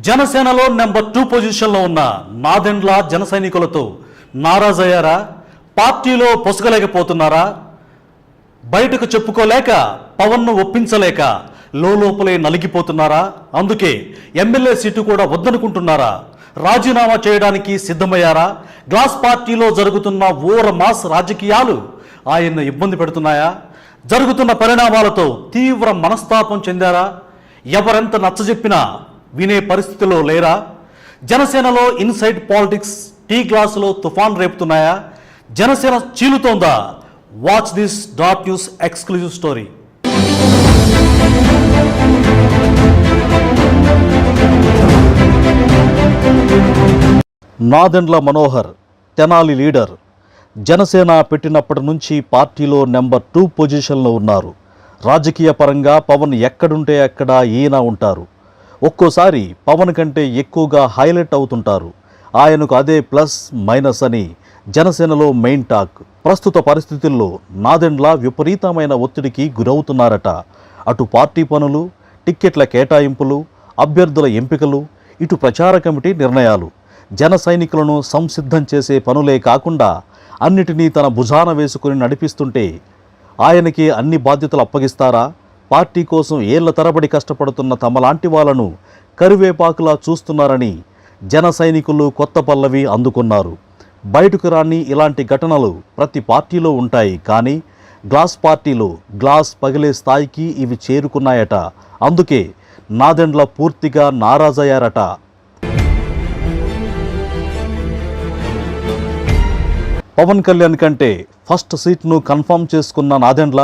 జనసేనలో నెంబర్ 2 పొజిషన్లో ఉన్న నాదెండ్ల జన సైనికులతో నారాజయ్యారా? పార్టీలో పొసగలేకపోతున్నారా? బయటకు చెప్పుకోలేక పవన్ను ఒప్పించలేక లోపలే నలిగిపోతున్నారా? అందుకే ఎమ్మెల్యే సీటు కూడా వద్దనుకుంటున్నారా? రాజీనామా చేయడానికి సిద్ధమయ్యారా? గ్లాస్ పార్టీలో జరుగుతున్న ఓర మాస్ రాజకీయాలు ఆయన్ను ఇబ్బంది పెడుతున్నాయా? జరుగుతున్న పరిణామాలతో తీవ్ర మనస్తాపం చెందారా? ఎవరెంత నచ్చజెప్పినా వినే పరిస్థితిలో లేరా? జనసేనలో ఇన్సైడ్ పాలిటిక్స్ టీ గ్లాసులో తుఫాన్ రేపుతున్నాయా? జనసేన చీలుతోందా? Watch this dot news exclusive story. Nadendla Manohar Tenali leader. Janasena పెట్టినప్పటి నుంచి పార్టీలో నెంబర్ 2 పొజిషన్లో ఉన్నారు. రాజకీయ పరంగా పవన్ ఎక్కడుంటే అక్కడ ఈయన ఉంటారు. ఒక్కోసారి పవన్ కంటే ఎక్కువగా హైలైట్ అవుతుంటారు. ఆయనకు అదే ప్లస్ మైనస్ అని జనసేనలో మెయిన్ టాక్. ప్రస్తుత పరిస్థితుల్లో నాదెండ్ల విపరీతమైన ఒత్తిడికి గురవుతున్నారట. అటు పార్టీ పనులు, టిక్కెట్ల కేటాయింపులు, అభ్యర్థుల ఎంపికలు, ఇటు ప్రచార కమిటీ నిర్ణయాలు, జన సైనికులను సంసిద్ధం చేసే పనులే కాకుండా అన్నిటినీ తన భుజాన వేసుకుని నడిపిస్తుంటే ఆయనకి అన్ని బాధ్యతలు అప్పగిస్తారా? పార్టీ కోసం ఏళ్ల తరబడి కష్టపడుతున్న తమలాంటి వాళ్ళను కరివేపాకులా చూస్తున్నారని జన సైనికులు కొత్త పల్లవి అందుకున్నారు. బయటకు రాని ఇలాంటి ఘటనలు ప్రతి పార్టీలో ఉంటాయి. కానీ గ్లాస్ పార్టీలో గ్లాస్ పగిలే స్థాయికి ఇవి చేరుకున్నాయట. అందుకే నాదెండ్ల పూర్తిగా నారాజయ్యారట. పవన్ కళ్యాణ్ కంటే ఫస్ట్ సీట్ను కన్ఫర్మ్ చేసుకున్న నాదెండ్ల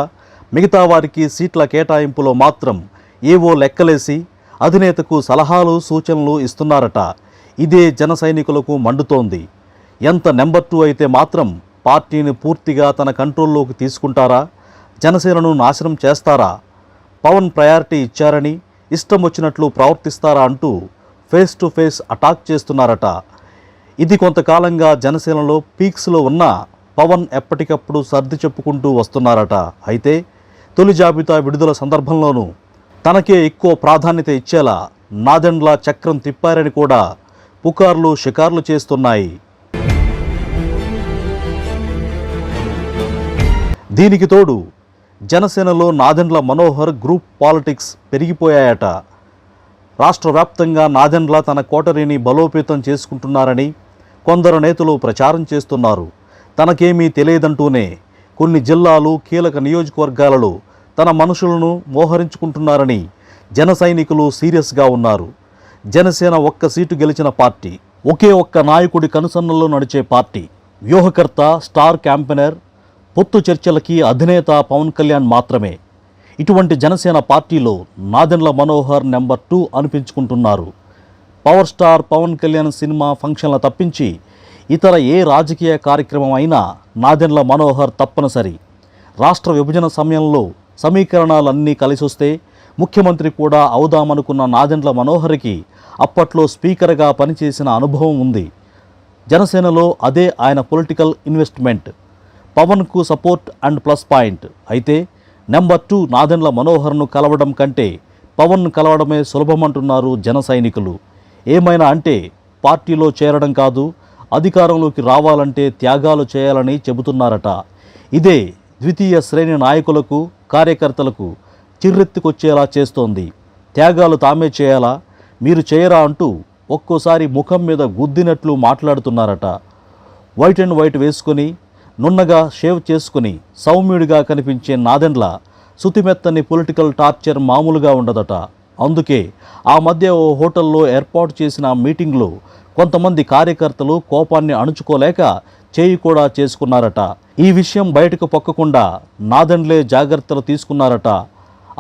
మిగతా వారికి సీట్ల కేటాయింపులో మాత్రం ఏవో లెక్కలేసి అధినేతకు సలహాలు సూచనలు ఇస్తున్నారట. ఇదే జన సైనికులకు మండుతోంది. ఎంత నెంబర్ 2 అయితే మాత్రం పార్టీని పూర్తిగా తన కంట్రోల్లోకి తీసుకుంటారా? జనసేనను నాశనం చేస్తారా? పవన్ ప్రయారిటీ ఇచ్చారని ఇష్టం వచ్చినట్లు ప్రవర్తిస్తారా అంటూ ఫేస్ టు ఫేస్ అటాక్ చేస్తున్నారట. ఇది కొంతకాలంగా జనసేనలో పీక్స్లో ఉన్న పవన్ ఎప్పటికప్పుడు సర్ది చెప్పుకుంటూ వస్తున్నారట. అయితే తొలి జాబితా విడుదల సందర్భంలోనూ తనకే ఎక్కువ ప్రాధాన్యత ఇచ్చేలా నాదెండ్ల చక్రం తిప్పారని కూడా పుకార్లు షికార్లు చేస్తున్నాయి. దీనికి తోడు జనసేనలో నాదెండ్ల మనోహర్ గ్రూప్ పాలిటిక్స్ పెరిగిపోయాయట. రాష్ట్ర వ్యాప్తంగా నాదెండ్ల తన కోటరీని బలోపేతం చేసుకుంటున్నారని కొందరు నేతలు ప్రచారం చేస్తున్నారు. తనకేమీ తెలియదంటూనే కొన్ని జిల్లాలు, కీలక నియోజకవర్గాలలో తన మనుషులను మోహరించుకుంటున్నారని జన సైనికులు సీరియస్గా ఉన్నారు. జనసేన ఒక్క సీటు గెలిచిన పార్టీ, ఒకే ఒక్క నాయకుడి కనుసన్నల్లో నడిచే పార్టీ. వ్యూహకర్త, స్టార్ క్యాంపెయినర్, పొత్తు చర్చలకి అధినేత పవన్ కళ్యాణ్ మాత్రమే. ఇటువంటి జనసేన పార్టీలో నాదెండ్ల మనోహర్ నెంబర్ 2 అనిపించుకుంటున్నారు. Power star Pawan Kalyan cinema ఫంక్షన్ల తప్పించి ఇతర ఏ రాజకీయ కార్యక్రమం అయినా నాదెండ్ల మనోహర్ తప్పనిసరి. రాష్ట్ర విభజన సమయంలో సమీకరణాలన్నీ కలిసొస్తే ముఖ్యమంత్రి కూడా అవుదామనుకున్న నాదెండ్ల మనోహర్కి అప్పట్లో స్పీకర్గా పనిచేసిన అనుభవం ఉంది. జనసేనలో అదే ఆయన పొలిటికల్ ఇన్వెస్ట్మెంట్. పవన్కు సపోర్ట్ అండ్ ప్లస్ పాయింట్. అయితే నెంబర్ 2 నాదెండ్ల మనోహర్ను కలవడం కంటే పవన్ను కలవడమే సులభమంటున్నారు జన సైనికులు. ఏమైనా అంటే పార్టీలో చేరడం కాదు, అధికారంలోకి రావాలంటే త్యాగాలు చేయాలని చెబుతున్నారట. ఇదే ద్వితీయ శ్రేణి నాయకులకు, కార్యకర్తలకు చిర్రెత్తుకొచ్చేలా చేస్తోంది. త్యాగాలు తామే చేయాలా, మీరు చేయరా అంటూ ఒక్కోసారి ముఖం మీద గుద్దినట్లు మాట్లాడుతున్నారట. వైట్ అండ్ వైట్ వేసుకొని నున్నగా షేవ్ చేసుకుని సౌమ్యుడిగా కనిపించే నాదెండ్ల సుతిమెత్తని పొలిటికల్ టార్చర్ మామూలుగా ఉండదట. అందుకే ఆ మధ్య ఓ హోటల్లో ఏర్పాటు చేసిన మీటింగ్లో కొంతమంది కార్యకర్తలు కోపాన్ని అణుచుకోలేక చేయి కూడా చేసుకున్నారట. ఈ విషయం బయటకు పొక్కకుండా నాదెండ్లే జాగ్రత్తలు తీసుకున్నారట.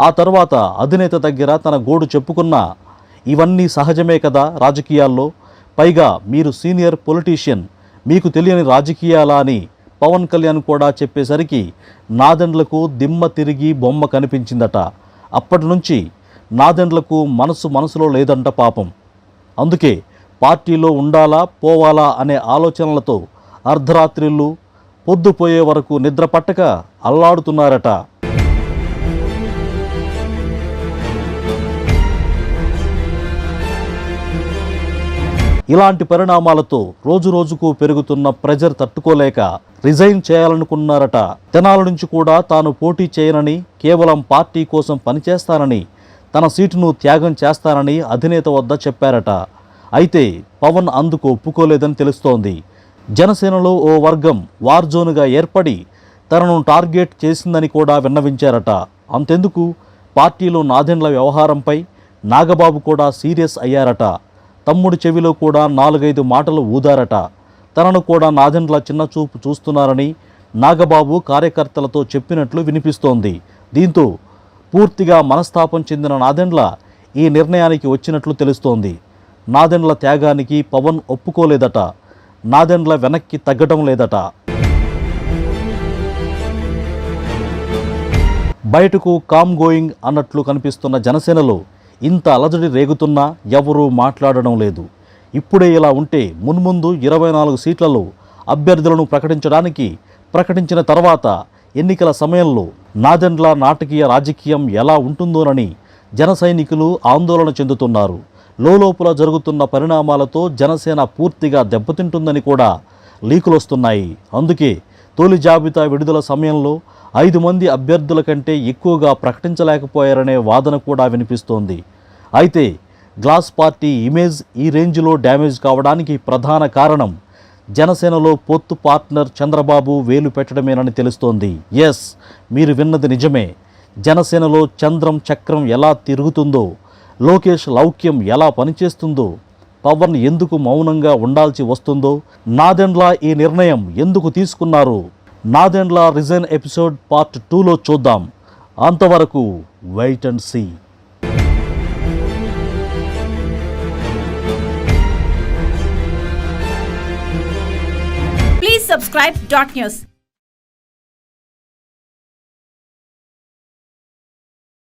ఆ తర్వాత అధినేత దగ్గర తన గోడు చెప్పుకున్నా ఇవన్నీ సహజమే కదా రాజకీయాల్లో, పైగా మీరు సీనియర్ పొలిటీషియన్, మీకు తెలియని రాజకీయాలా అని పవన్ కళ్యాణ్ కూడా చెప్పేసరికి నాదెండ్లకు దిమ్మ తిరిగి బొమ్మ కనిపించిందట. అప్పటి నుంచి నాదెండ్లకు మనసులో లేదంట పాపం. అందుకే పార్టీలో ఉండాలా పోవాలా అనే ఆలోచనలతో అర్ధరాత్రిళ్ళు పొద్దుపోయే వరకు నిద్ర పట్టక అల్లాడుతున్నారట. ఇలాంటి పరిణామాలతో రోజురోజుకు పెరుగుతున్న ప్రెజర్ తట్టుకోలేక రిజైన్ చేయాలనుకున్నారట. తెనాలి నుంచి కూడా తాను పోటీ చేయనని, కేవలం పార్టీ కోసం పనిచేస్తానని, తన సీటును త్యాగం చేస్తానని అధినేత వద్ద చెప్పారట. అయితే పవన్ అందుకు ఒప్పుకోలేదని తెలుస్తోంది. జనసేనలో ఓ వర్గం వార్ జోన్గా ఏర్పడి తనను టార్గెట్ చేసిందని కూడా విన్నవించారట. అంతెందుకు, పార్టీలో నాదెండ్ల వ్యవహారంపై నాగబాబు కూడా సీరియస్ అయ్యారట. తమ్ముడి చెవిలో కూడా 4-5 మాటలు ఊదారట. తనను కూడా నాదెండ్ల చిన్నచూపు చూస్తున్నారని నాగబాబు కార్యకర్తలతో చెప్పినట్లు వినిపిస్తోంది. దీంతో పూర్తిగా మనస్తాపం చెందిన నాదెండ్ల ఈ నిర్ణయానికి వచ్చినట్లు తెలుస్తోంది. నాదెండ్ల త్యాగానికి పవన్ ఒప్పుకోలేదట. నాదెండ్ల వెనక్కి తగ్గడం లేదట. బయటకు కామ్ గోయింగ్ అన్నట్లు కనిపిస్తున్న జనసేనలో ఇంత అలజడి రేగుతున్నా ఎవరూ మాట్లాడడం లేదు. ఇప్పుడే ఇలా ఉంటే మున్ముందు 24 సీట్లలో అభ్యర్థులను ప్రకటించిన తర్వాత ఎన్నికల సమయంలో నాదెండ్ల నాటకీయ రాజకీయం ఎలా ఉంటుందోనని జన సైనికులు ఆందోళన చెందుతున్నారు. లోలోపల జరుగుతున్న పరిణామాలతో జనసేన పూర్తిగా దెబ్బతింటుందని కూడా లీకులొస్తున్నాయి. అందుకే తొలి జాబితా విడుదల సమయంలో 5 మంది అభ్యర్థుల కంటే ఎక్కువగా ప్రకటించలేకపోయారనే వాదన కూడా వినిపిస్తోంది. అయితే గ్లాస్ పార్టీ ఇమేజ్ ఈ రేంజ్లో డ్యామేజ్ కావడానికి ప్రధాన కారణం జనసేనలో పొత్తు పార్ట్నర్ చంద్రబాబు వేలు పెట్టడమేనని తెలుస్తోంది. ఎస్, మీరు విన్నది నిజమే. జనసేనలో చంద్రం చక్రం ఎలా తిరుగుతుందో, లోకేష్ లౌక్యం ఎలా పనిచేస్తుందో, పవన్ ఎందుకు మౌనంగా ఉండాల్సి వస్తుందో, నాదెండ్ల ఈ నిర్ణయం ఎందుకు తీసుకున్నారు, నాదెండ్ల రిజైన్ ఎపిసోడ్ పార్ట్ 2లో చూద్దాం. అంతవరకు wait and see. Please subscribe Dot News.